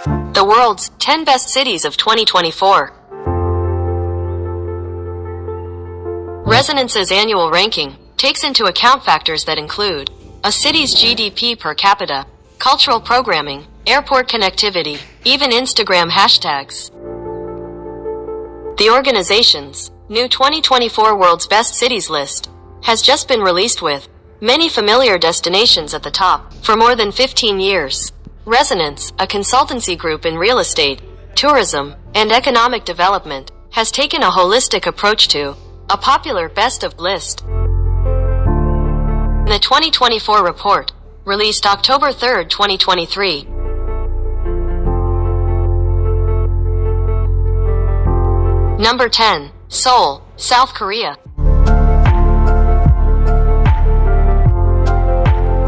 The world's 10 best cities of 2024. Resonance's annual ranking takes into account factors that include a city's GDP per capita, cultural programming, airport connectivity, even Instagram hashtags. The organization's new 2024 World's Best Cities list has just been released with many familiar destinations at the top. For more than 15 years, Resonance, a consultancy group in real estate, tourism, and economic development, has taken a holistic approach to a popular best of list. The 2024 report, released October 3, 2023. Number 10. Seoul, South Korea.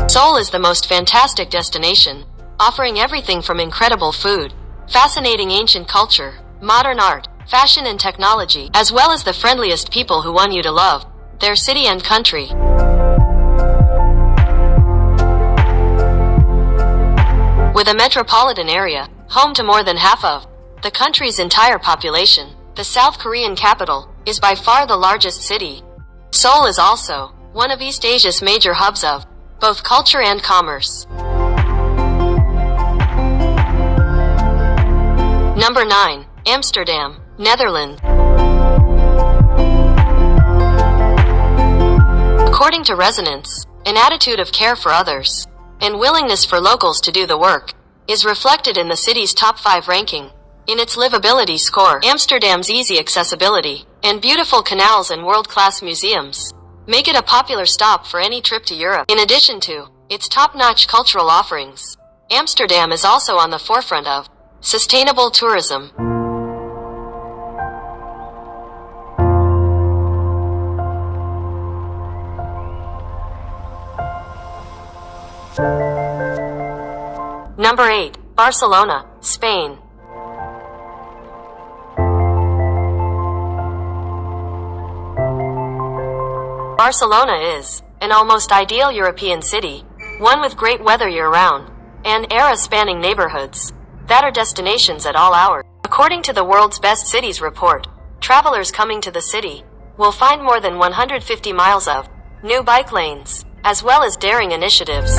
Seoul is the most fantastic destination, offering everything from incredible food, fascinating ancient culture, modern art, fashion and technology, as well as the friendliest people who want you to love their city and country. With a metropolitan area, home to more than half of the country's entire population, the South Korean capital is by far the largest city. Seoul is also one of East Asia's major hubs of both culture and commerce. Number 9. Amsterdam, Netherlands. According to Resonance, an attitude of care for others and willingness for locals to do the work is reflected in the city's top 5 ranking. In its livability score, Amsterdam's easy accessibility and beautiful canals and world-class museums make it a popular stop for any trip to Europe. In addition to its top-notch cultural offerings, Amsterdam is also on the forefront of sustainable tourism. Number 8. Barcelona, Spain. Barcelona is an almost ideal European city, one with great weather year-round, and era-spanning neighborhoods that are destinations at all hours. According to the World's Best Cities report, travelers coming to the city will find more than 150 miles of new bike lanes, as well as daring initiatives.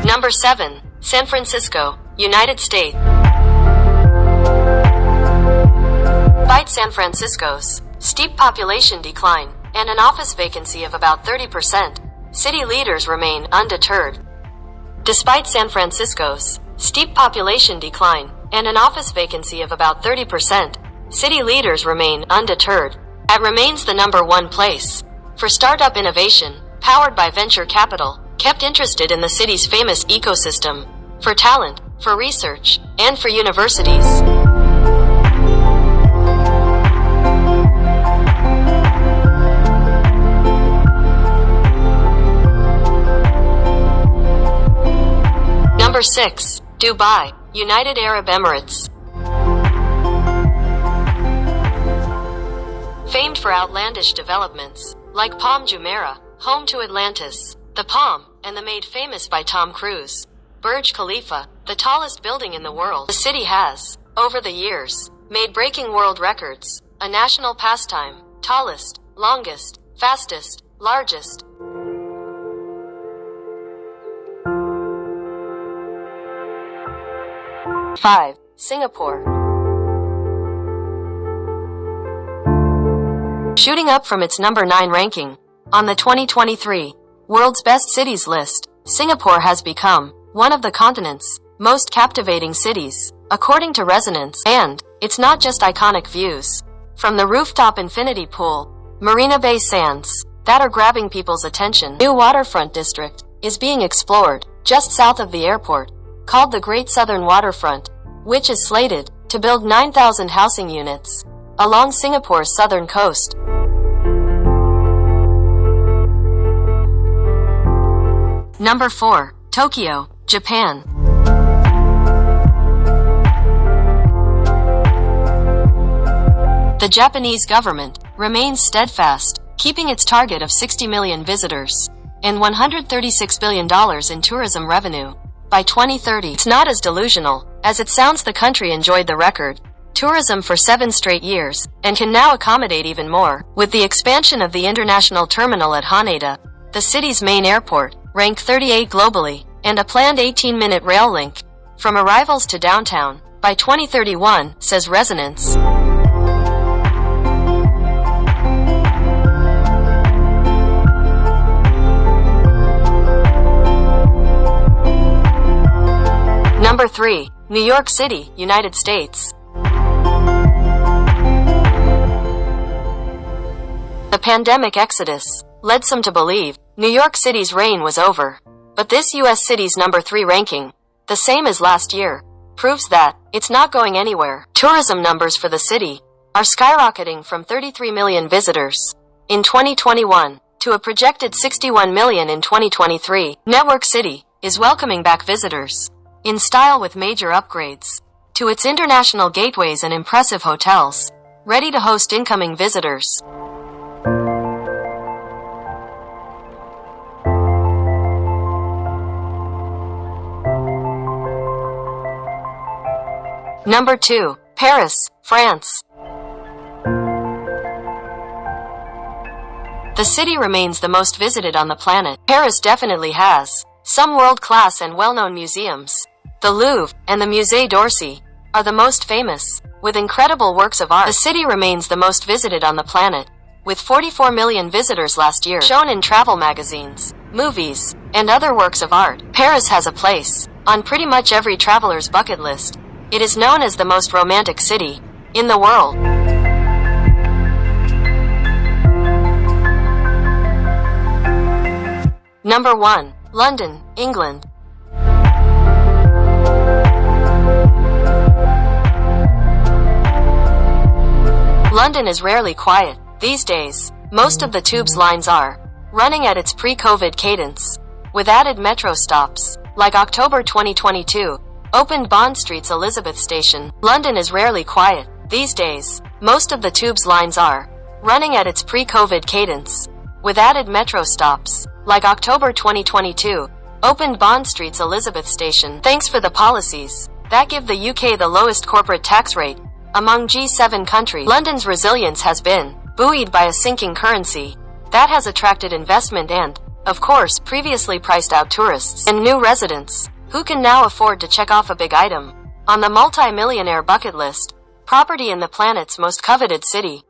Number 7. San Francisco, United States. Despite San Francisco's steep population decline and an office vacancy of about 30%, city leaders remain undeterred. Despite San Francisco's steep population decline and an office vacancy of about 30%, city leaders remain undeterred. It remains the number 1 place for startup innovation, powered by venture capital, kept interested in the city's famous ecosystem, for talent, for research, and for universities. Number 6. Dubai, United Arab Emirates. Famed for outlandish developments, like Palm Jumeirah, home to Atlantis, the Palm, and the made famous by Tom Cruise, Burj Khalifa, the tallest building in the world. The city has, over the years, made breaking world records, a national pastime, tallest, longest, fastest, largest. Five. Singapore. Shooting up from its number 9 ranking on the 2023 World's Best Cities list, Singapore has become one of the continent's most captivating cities, according to Resonance. And it's not just iconic views from the rooftop infinity pool, Marina Bay Sands, that are grabbing people's attention. New waterfront district is being explored just south of the airport, called the Great Southern Waterfront, which is slated to build 9,000 housing units along Singapore's southern coast. Number 4. Tokyo, Japan. The Japanese government remains steadfast, keeping its target of 60 million visitors and $136 billion in tourism revenue by 2030. It's not as delusional as it sounds. The country enjoyed the record tourism for 7 straight years and can now accommodate even more with the expansion of the international terminal at Haneda, the city's main airport, ranked 38 globally, and a planned 18-minute rail link from arrivals to downtown by 2031, says residents. Number 3. New York City, United States. The pandemic exodus led some to believe New York City's reign was over. But this U.S. city's number 3 ranking, the same as last year, proves that it's not going anywhere. Tourism numbers for the city are skyrocketing from 33 million visitors in 2021 to a projected 61 million in 2023. Network City is welcoming back visitors in style with major upgrades to its international gateways and impressive hotels, ready to host incoming visitors. Number 2. Paris, France. The city remains the most visited on the planet. Paris definitely has some world-class and well-known museums. The Louvre and the Musée d'Orsay are the most famous, with incredible works of art. The city remains the most visited on the planet, with 44 million visitors last year, shown in travel magazines, movies, and other works of art. Paris has a place on pretty much every traveler's bucket list. It is known as the most romantic city in the world. Number 1. London, England. London is rarely quiet these days. Most of the tube's lines are running at its pre-COVID cadence, with added metro stops, like October 2022, opened Bond Street's Elizabeth Station. London is rarely quiet these days. Most of the tube's lines are running at its pre-COVID cadence, with added metro stops, like October 2022, opened Bond Street's Elizabeth Station. Thanks for the policies that give the UK the lowest corporate tax rate among G7 countries. London's resilience has been buoyed by a sinking currency that has attracted investment and, of course, previously priced out tourists and new residents who can now afford to check off a big item on the multi-millionaire bucket list, property in the planet's most coveted city.